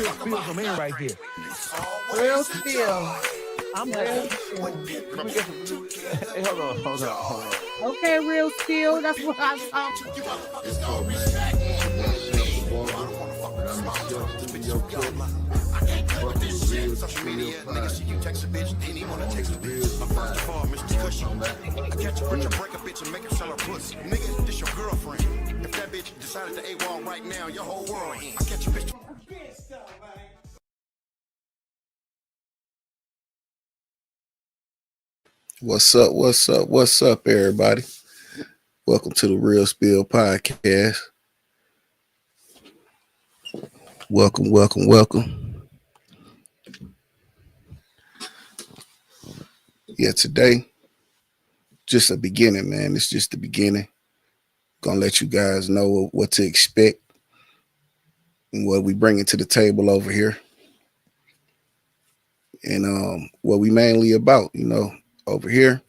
Real Spill man right here. Real Spill. I'm real Spill. Hey, hold on. Okay, Real Spill. That's what I'm talking about. It's called man. Chef Walker, and I'm the chef studio cook. Fuck with real spill podcast. First of all, Mr. Cushy, I catch a bitch, break a bitch and make her sell her pussy. Nigga, this your girlfriend. If that bitch decided to AWOL right now, your whole world ends. I catch a bitch. What's up, everybody? Welcome to the Real Spill podcast. Welcome. Yeah, today, just a beginning, man. It's just the beginning. Gonna let you guys know what to expect and what we bringing to the table over here. And what we mainly about, over here,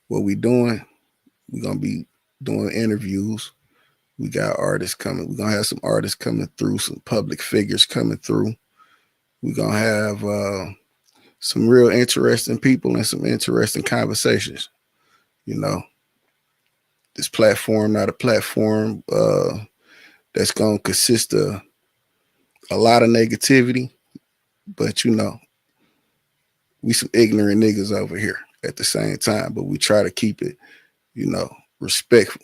what we doing, we're gonna be doing interviews. We got artists coming. We're gonna have some artists coming through, some public figures coming through. We're gonna have some real interesting people and some interesting conversations. This platform, not a platform that's gonna consist of a lot of negativity, but we some ignorant niggas over here at the same time, but we try to keep it, respectful.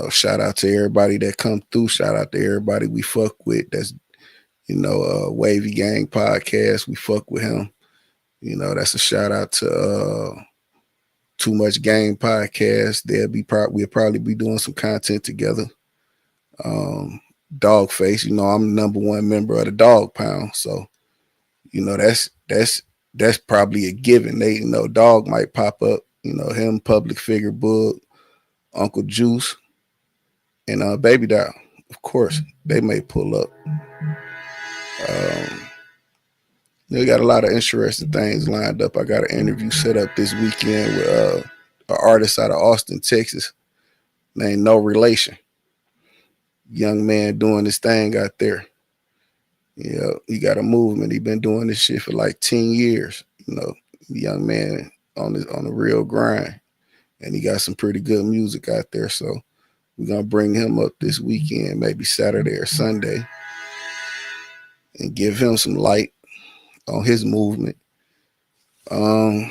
Shout out to everybody that come through. Shout out to everybody we fuck with. That's, Wavy Gang podcast. We fuck with him. That's a shout out to Too Much Game podcast. We'll probably be doing some content together. Dogface, I'm the number one member of the Dog Pound. So, that's probably a given. They, Dog might pop up, him, Public Figure, Bug, Uncle Juice, and Baby Doll. Of course, they may pull up. They got a lot of interesting things lined up. I got an interview set up this weekend with an artist out of Austin, Texas, named No Relation. Young man doing this thing out there. Yeah, he got a movement. He been doing this shit for like 10 years. Young man on the real grind, and he got some pretty good music out there. So we're gonna bring him up this weekend, maybe Saturday or Sunday, and give him some light on his movement. I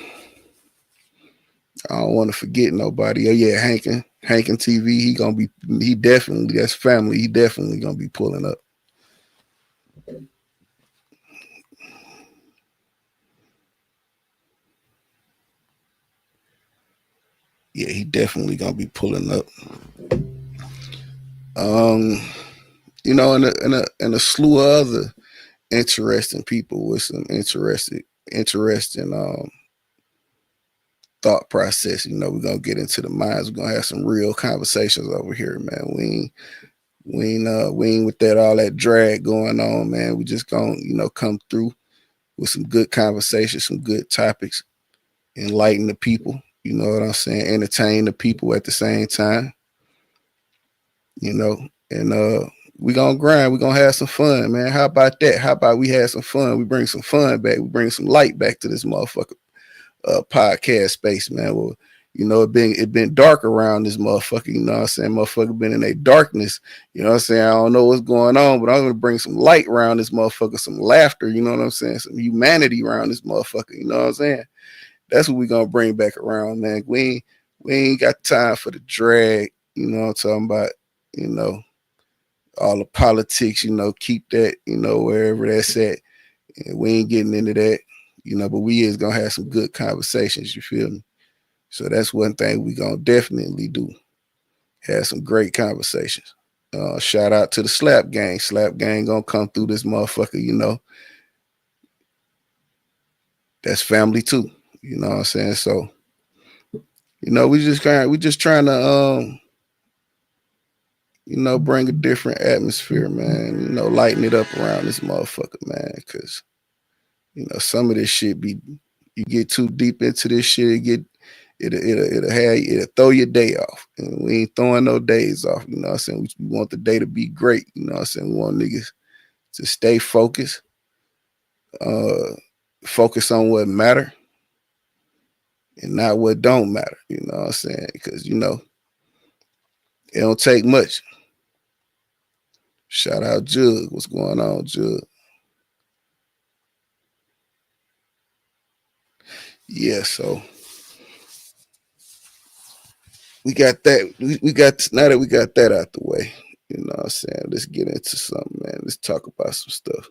don't want to forget nobody. Oh yeah, Hankin TV. That's family. He definitely gonna be pulling up. Yeah, he definitely gonna be pulling up. And a slew of other interesting people with some interesting thought process. We're gonna get into the minds. We're gonna have some real conversations over here, man. We ain't with all that drag going on, man. We just gonna, come through with some good conversations, some good topics, enlighten the people, you know what I'm saying, entertain the people at the same time. And we gonna grind, we gonna have some fun, man. How about that? How about we have some fun? We bring some fun back, we bring some light back to this motherfucker podcast space, man. Well, it been dark around this motherfucker, you know what I'm saying? Motherfucker been in a darkness, you know what I'm saying? I don't know what's going on, but I'm gonna bring some light around this motherfucker, some laughter, you know what I'm saying? Some humanity around this motherfucker, you know what I'm saying? That's what we gonna bring back around, man. We ain't got time for the drag, you know what I'm talking about, all the politics, keep that, wherever that's at. And we ain't getting into that, but we is gonna have some good conversations, you feel me? So that's one thing we gonna definitely do. Have some great conversations. Shout out to the Slap Gang. Slap Gang gonna come through this motherfucker, That's family too. You know what I'm saying? So, we just trying to bring a different atmosphere, man. Lighten it up around this motherfucker, man. Cause, some of this shit you get too deep into this shit, it'll throw your day off. And we ain't throwing no days off, you know what I'm saying? We want the day to be great, you know what I'm saying? We want niggas to stay focused, focus on what matter and not what don't matter. You know what I'm saying? Because, you know, it don't take much. Shout out Jug. What's going on, Jug? Yeah, so we got that. We got, now that we got that out the way, you know what I'm saying? Let's get into something, man. Let's talk about some stuff.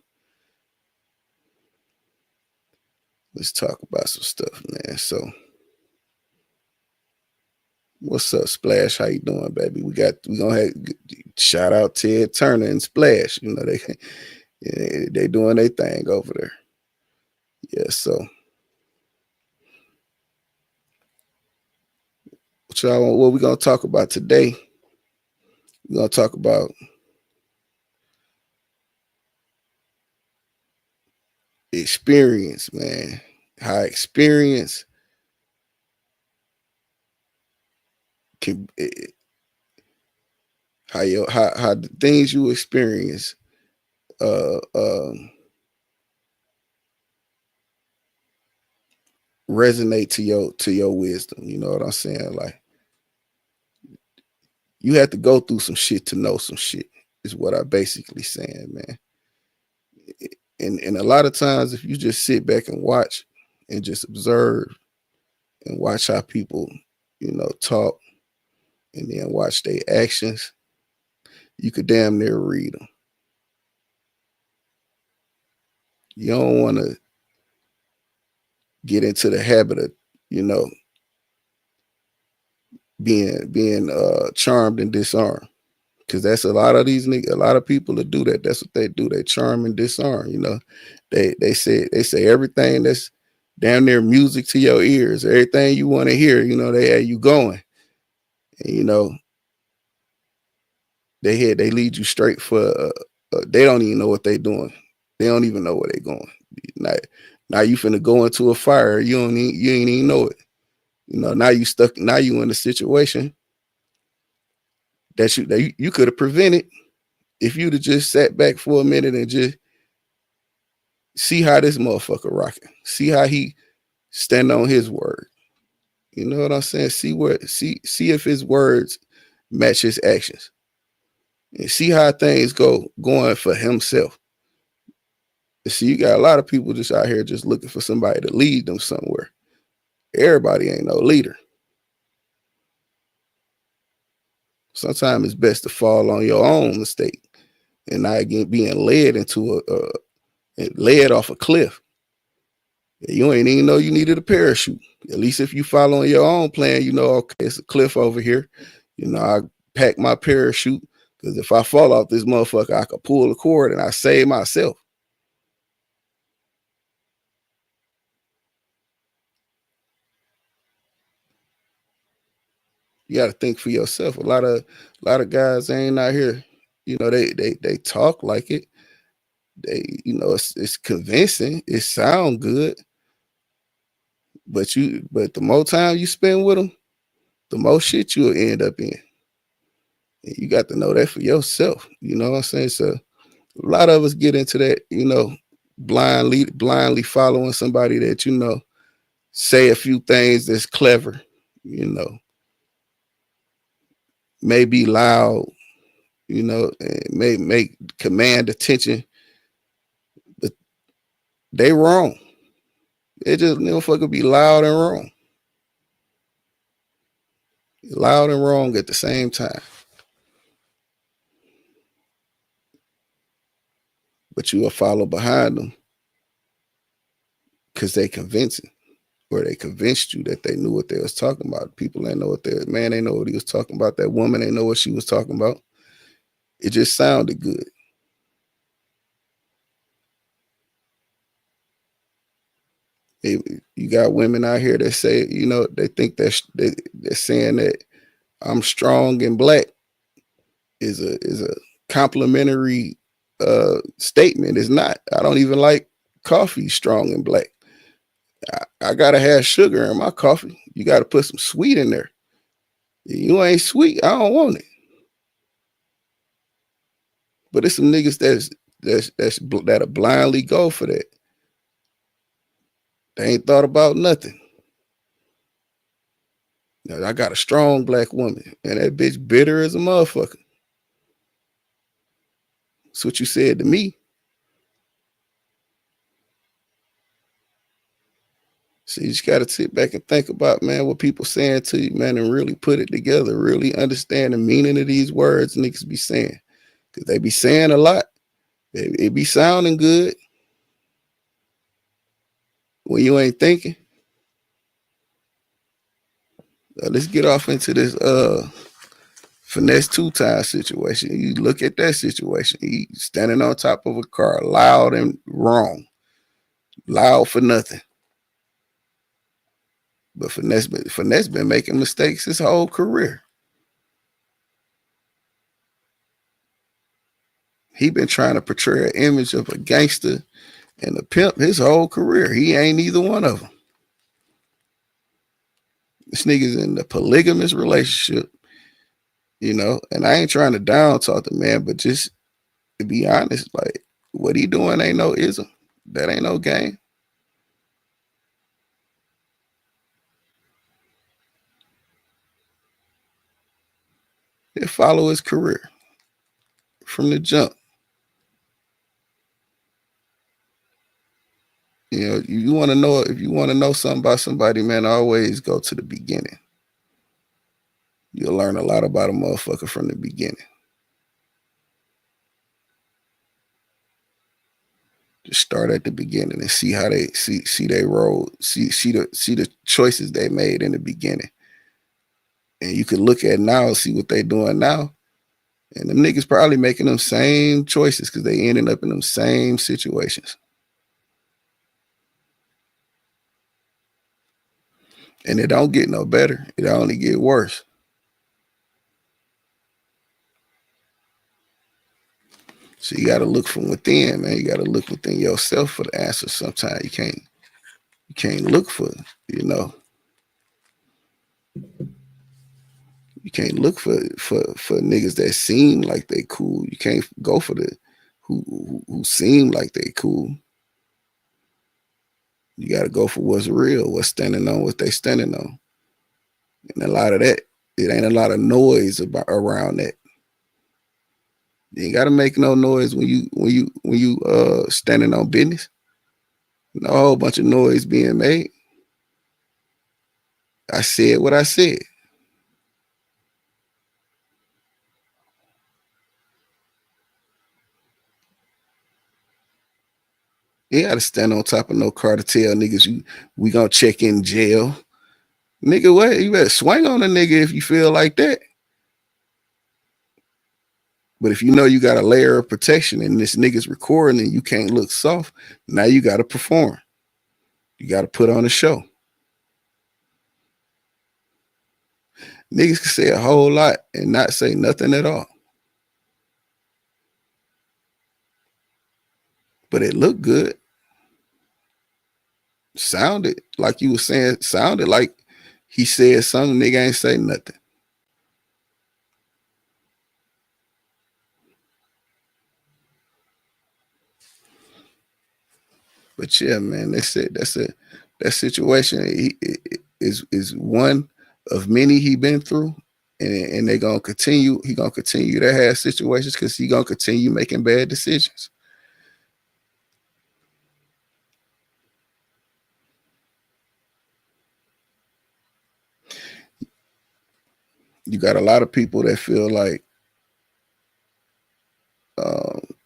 Let's talk about some stuff, man. So what's up, Splash? How you doing, baby? We gonna have shout out Ted Turner and Splash. You know, they doing their thing over there. Yeah, so what we gonna talk about today? We're gonna talk about experience, man. How experience can how the things you experience resonate to your wisdom. You know what I'm saying? Like, you have to go through some shit to know some shit, is what I basically saying, man. And a lot of times, if you just sit back and watch and just observe and watch how people, you know, talk and then watch their actions, you could damn near read them. You don't want to get into the habit of, you know, being charmed and disarmed, because that's a lot of these niggas, a lot of people that do that. That's what they do. They charm and disarm. You know, they say everything that's damn near music to your ears, everything you want to hear. You know, they have you going, and you know, they lead you straight for. They don't even know what they doing. They don't even know where they going. Now you finna go into a fire. You ain't even know it. You know, now you stuck. Now you in a situation that you could have prevented if you'd have just sat back for a minute and just see how this motherfucker rocking. See how he stand on his word. You know what I'm saying? See if his words match his actions, and see how things going for himself. See, you got a lot of people just out here just looking for somebody to lead them somewhere. Everybody ain't no leader. Sometimes it's best to fall on your own mistake and not get being led into led off a cliff. You ain't even know you needed a parachute. At least if you follow your own plan, you know, okay, it's a cliff over here. You know, I pack my parachute because if I fall off this motherfucker, I could pull the cord and I save myself. You got to think for yourself. A lot of guys ain't out here. You know, they talk like it. They, you know, it's convincing. It sound good. But the more time you spend with them, the more shit you'll end up in. And you got to know that for yourself. You know what I'm saying? So a lot of us get into that, you know, blindly following somebody that, you know, say a few things that's clever, you know, may be loud, you know, and may command attention, but they wrong. It just motherfucker be loud and wrong. Loud and wrong at the same time. But you will follow behind them because they convincing, or they convinced you that they knew what they was talking about. People ain't know man ain't know what he was talking about. That woman ain't know what she was talking about. It just sounded good. You got women out here that say, you know, they think that they're saying that I'm strong and black is a complimentary statement. It's not. I don't even like coffee strong and black. I gotta have sugar in my coffee. You gotta put some sweet in there. You ain't sweet, I don't want it. But it's some niggas that's that'll blindly go for that. They ain't thought about nothing. Now, I got a strong black woman, and that bitch bitter as a motherfucker. That's what you said to me. So you just got to sit back and think about, man, what people saying to you, man, and really put it together, really understand the meaning of these words niggas be saying. Because they be saying a lot. It be sounding good when you ain't thinking. Let's get off into this Finesse 2 Times situation. You look at that situation. He standing on top of a car, loud and wrong. Loud for nothing. But Finesse been making mistakes his whole career. He been trying to portray an image of a gangster and a pimp his whole career. He ain't either one of them. This nigga's in a polygamous relationship, you know, and I ain't trying to down talk the man, but just to be honest, like what he doing ain't no ism. That ain't no game. He'll follow his career from the jump. You know, you want to know, if you want to know something about somebody, man, always go to the beginning. You'll learn a lot about a motherfucker from the beginning. Just start at the beginning and see how they see they roll, see the choices they made in the beginning. And you can look at now, see what they doing now. And them niggas probably making them same choices because they ended up in them same situations. And it don't get no better. It only get worse. So you got to look from within, man. You got to look within yourself for the answer. Sometimes you can't look for, you know. You can't look for niggas that seem like they cool. You can't go for the who seem like they cool. You got to go for what's real, what's standing on, what they standing on. And a lot of that, it ain't a lot of noise around that. You ain't got to make no noise when you standing on business. No whole bunch of noise being made. I said what I said. You gotta stand on top of no car to tell niggas we gonna check in jail. Nigga, what? You better swing on a nigga if you feel like that. But if you know you got a layer of protection and this nigga's recording and you can't look soft, now you gotta perform. You gotta put on a show. Niggas can say a whole lot and not say nothing at all. But it looked good. Sounded like you were saying, sounded like he said something, nigga ain't say nothing. But yeah, man, that's it. That situation is one of many he been through. And they gonna continue, he gonna continue to have situations because he gonna continue making bad decisions. You got a lot of people that feel like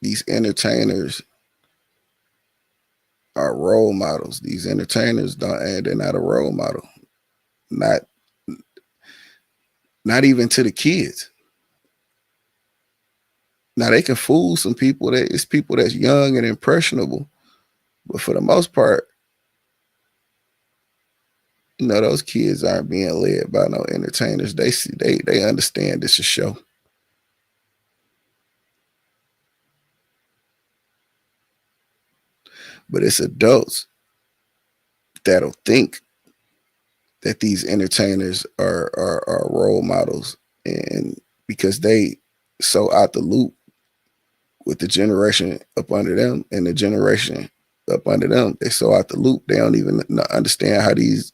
these entertainers are role models. These entertainers they're not a role model. Not even to the kids. Now they can fool some people. It's people that's young and impressionable, but for the most part, you know, those kids aren't being led by no entertainers. They understand it's a show. But it's adults that'll think that these entertainers are role models, and because they so out the loop with the generation up under them and the generation up under them, they so out the loop. They don't even understand how these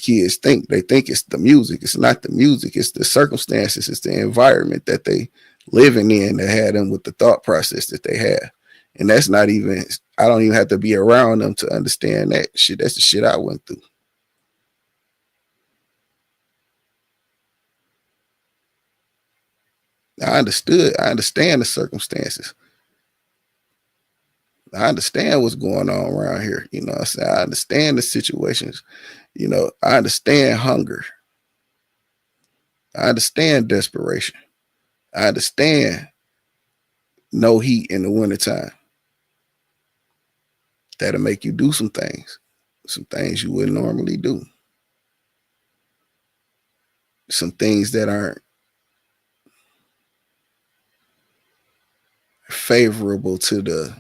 kids think. They think it's the music. It's not the music. It's the circumstances. It's the environment that they living in that had them with the thought process that they have. And that's not even, I don't even have to be around them to understand that shit. That's the shit I went through. I understand the circumstances. I understand what's going on around here. You know what I'm saying? I understand the situations. You know, I understand hunger. I understand desperation. I understand no heat in the wintertime. That'll make you do some things you wouldn't normally do. Some things that aren't favorable to the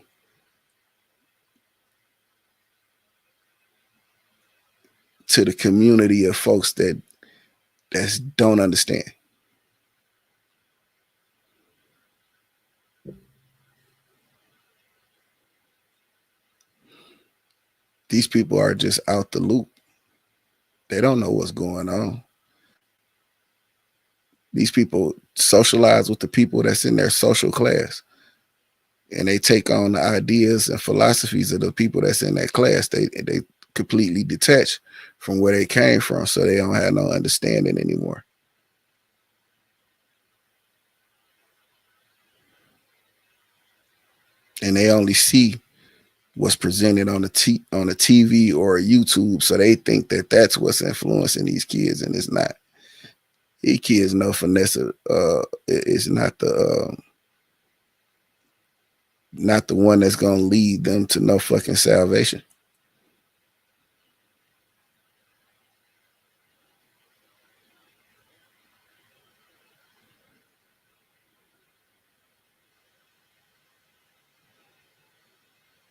community of folks that don't understand. These people are just out the loop. They don't know what's going on. These people socialize with the people that's in their social class, and they take on the ideas and philosophies of the people that's in that class. They completely detach from where they came from, so they don't have no understanding anymore. And they only see what's presented on the TV or YouTube, so they think that that's what's influencing these kids, and it's not. These kids know finesse. It's not the one that's gonna lead them to no fucking salvation.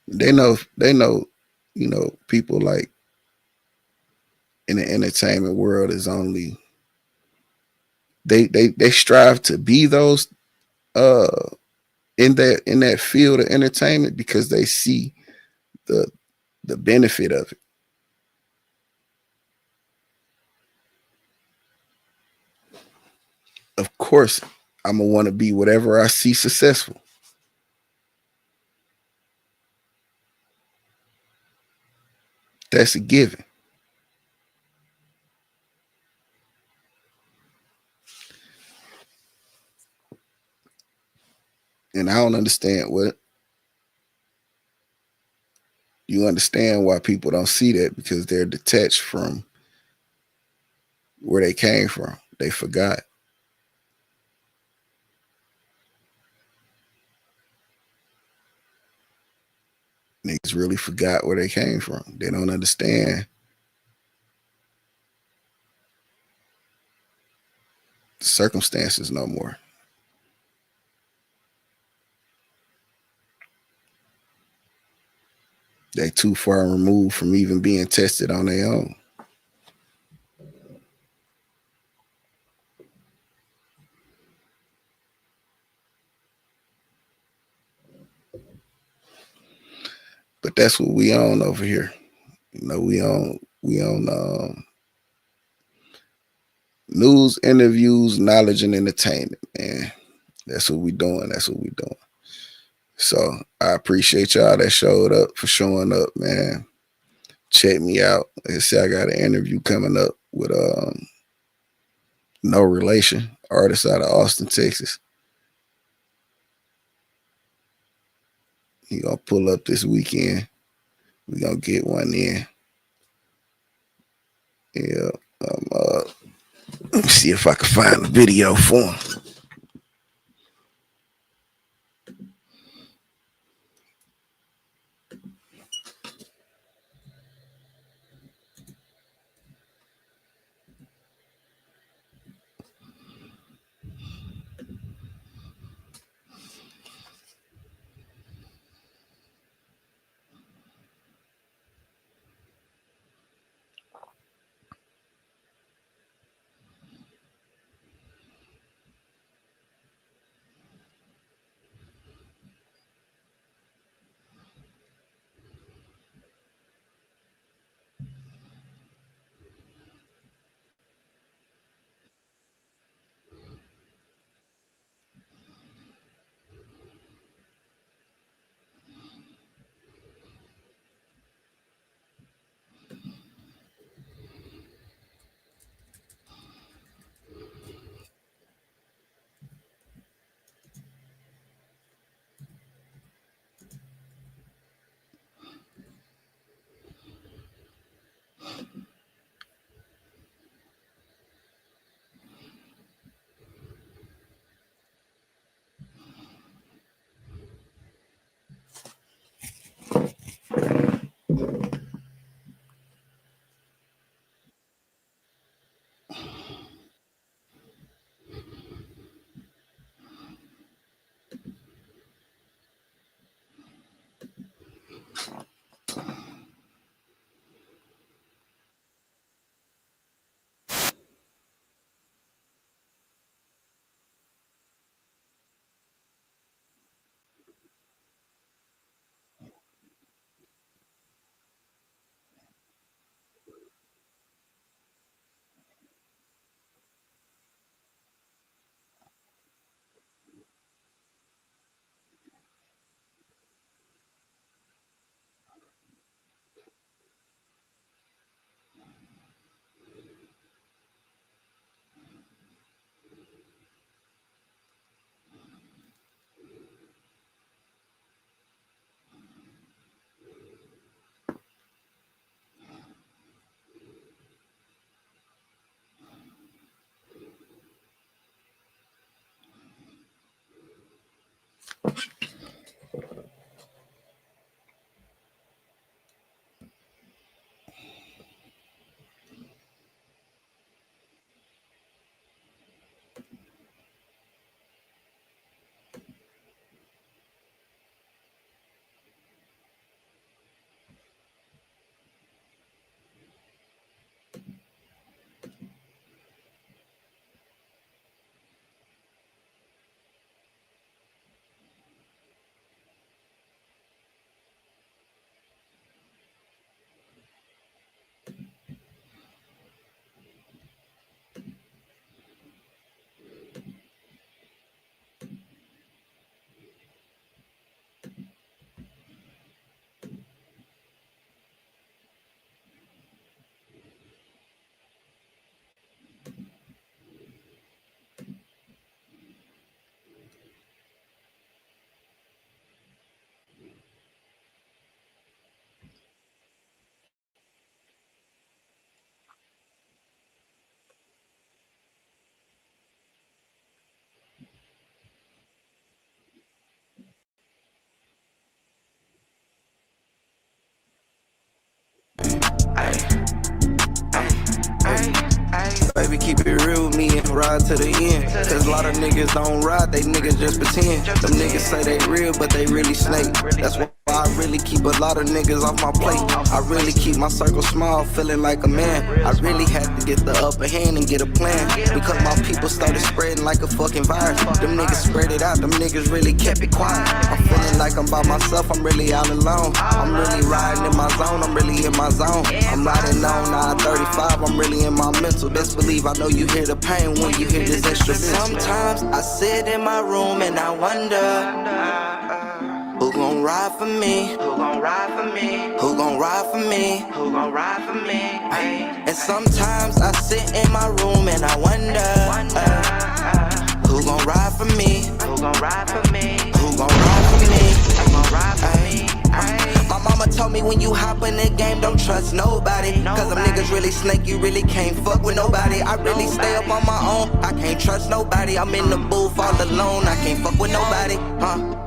They know, you know, people like in the entertainment world is only they strive to be those in that field of entertainment because they see the benefit of it. Of course, I'm gonna want to be whatever I see successful. That's a given. And I don't understand what you understand why people don't see that, because they're detached from where they came from. They forgot. Niggas really forgot where they came from. They don't understand the circumstances no more. They too far removed from even being tested on their own. But that's what we own over here. You know, we own news, interviews, knowledge, and entertainment, man. That's what we doing. That's what we doing. So I appreciate y'all that showed up for showing up, man. Check me out. Like I said, I got an interview coming up with No Relation, artist out of Austin, Texas. He gonna pull up this weekend. We gonna get one in. Yeah. Let me see if I can find the video for him. Baby, keep it real with me and ride to the end. Cause a lot of niggas don't ride, they niggas just pretend. Them niggas say they real, but they really snake. That's why I really keep a lot of niggas off my plate. I really keep my circle small, feeling like a man. I really had to get the upper hand and get a plan. Because my people started spreading like a fucking virus. Them niggas spread it out, them niggas really kept it quiet. I'm feeling like I'm by myself, I'm really all alone. I'm really riding in my zone, I'm really in my zone. I'm riding on I-35, I'm really in my mental. Best believe I know you hear the pain when you hear this instrument. Sometimes I sit in my room and I wonder, who gon' ride for me? Who gon' ride for me? Who gon' ride for me? Who gon' ride for me? And sometimes I sit in my room and I wonder, who gon' ride for me? Who gon' ride for me? Who gon' ride for me? Who gon' ride for me? My mama told me when you hop in the game, don't trust nobody. Cause them niggas really snake, you really can't fuck with nobody. I really stay up on my own, I can't trust nobody. I'm in the booth all alone, I can't fuck with nobody.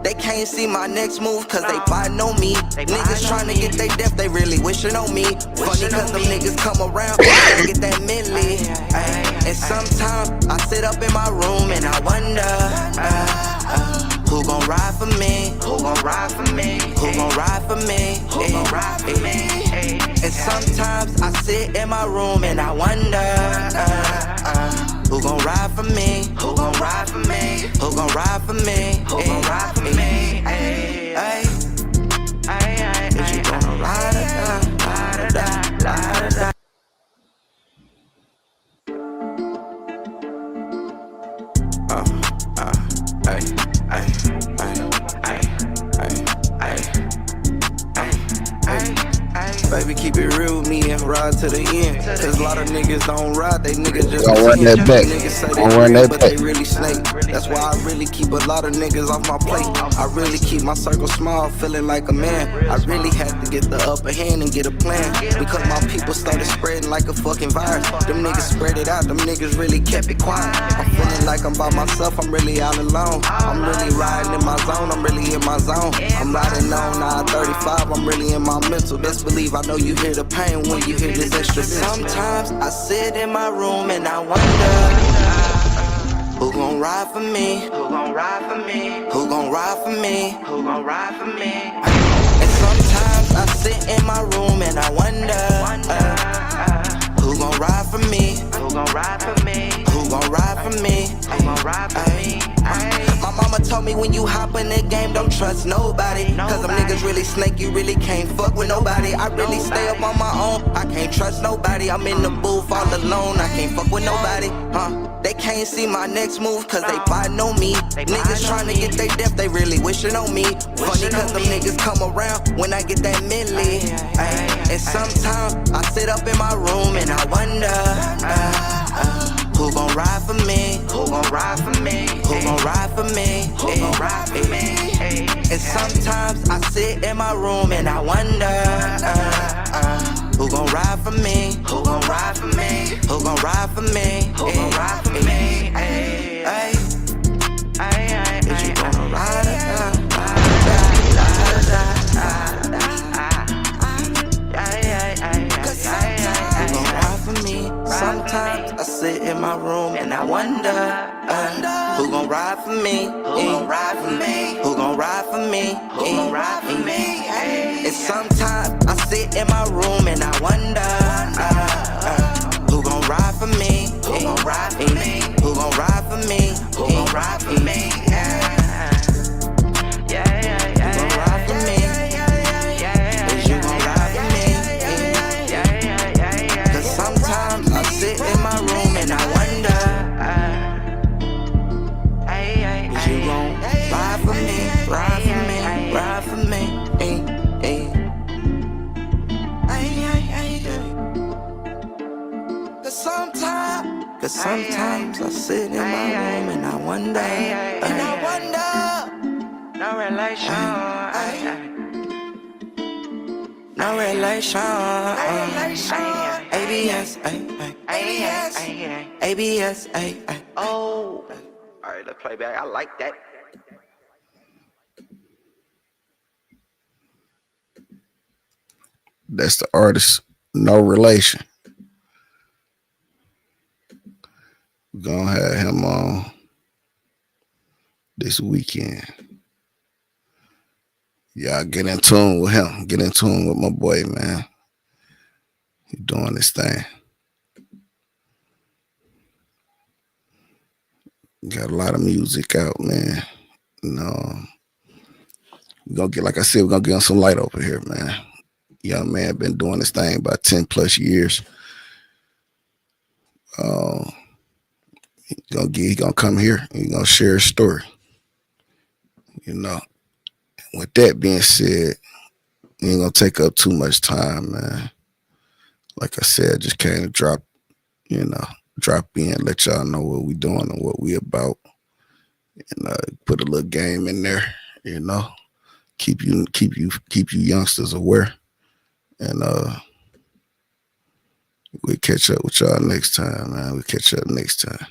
They can't see my next move cause they fighting on me. Niggas trying to get they death, they really wishing on me. Funny cause them niggas come around, they get that milli. And sometimes I sit up in my room and I wonder, who gon' ride for me? Who gon' ride for me? Who gon' ride for me? Who gon' ride for me? And sometimes I sit in my room and I wonder, who gon' ride for me? Who gon' ride for me? Who gon' ride for me? Who gon' ride for me? Is you gonna ride or die? Ride or die? Ride or die? Baby, keep it real with me and ride to the end. Cause a lot of niggas don't ride, they niggas just Don't run that back. Niggas say Don't they run real, that but back. they really snake. That's why I really keep a lot of niggas off my plate. I really keep my circle small, feeling like a man. I really had to get the upper hand and get a plan. Because my people started spreading like a fucking virus. Them niggas spread it out, them niggas really kept it quiet. I'm feeling like I'm by myself, I'm really all alone. I'm really riding in my zone, I'm really in my zone. I'm riding on I-35, I'm really in my mental. Best believe I know you hear the pain when you hear this instrument. Sometimes I sit in my room and I wonder, who gon' ride for me? Who gon' ride for me? Who gon' ride for me? Who gon' ride for me? And sometimes I sit in my room and I wonder, who gon' ride for me? Who gon' ride for me? Who gon' ride for me? Who gon' ride for me? My mama told me when you hop in the game, don't trust nobody. Cause them niggas really snake, you really can't fuck with nobody. I really stay up on my own, I can't trust nobody. I'm in the booth all alone, I can't fuck with nobody. They can't see my next move cause they fighting on me. Niggas trying to get they death, they really wishing on me. Funny cause them niggas come around when I get that milli. And sometimes I sit up in my room and I wonder, who gon' ride for me? Who gon' ride for me? Who gon' ride for me? Who gon' ride for me? And sometimes I sit in my room and I wonder, who gon' ride for me? Who gon' ride for me? Who gon' ride for me? Who gon' ride for me? Is you gonna ride or die? Sometimes I sit in my room and I wonder, who gon' ride for me? Who gon' ride for me? Who gon' ride for me? Who gon' ride for me? And sometimes I sit in my room and I wonder, who gon' ride for me? Who gon' ride for me? Who gon' ride for me? Who gon' ride for me? Cause sometimes I sit in my room and I wonder, no relation, no relation, ABS, ABS, oh, alright, let's play back, I like that. That's the artist No relation. We're gonna have him on this weekend. Y'all get in tune with him. Get in tune with my boy, man. He doing this thing. Got a lot of music out, man. You know, we're gonna get, like I said, we're gonna get on some light over here, man. Young man been doing this thing about 10 plus years. He gonna come here and he gonna share his story. You know. With that being said, ain't gonna take up too much time, man. Like I said, just came to drop in, let y'all know what we doing and what we about. And put a little game in there, you know. Keep you youngsters aware. And we'll catch up with y'all next time, man. We'll catch up next time.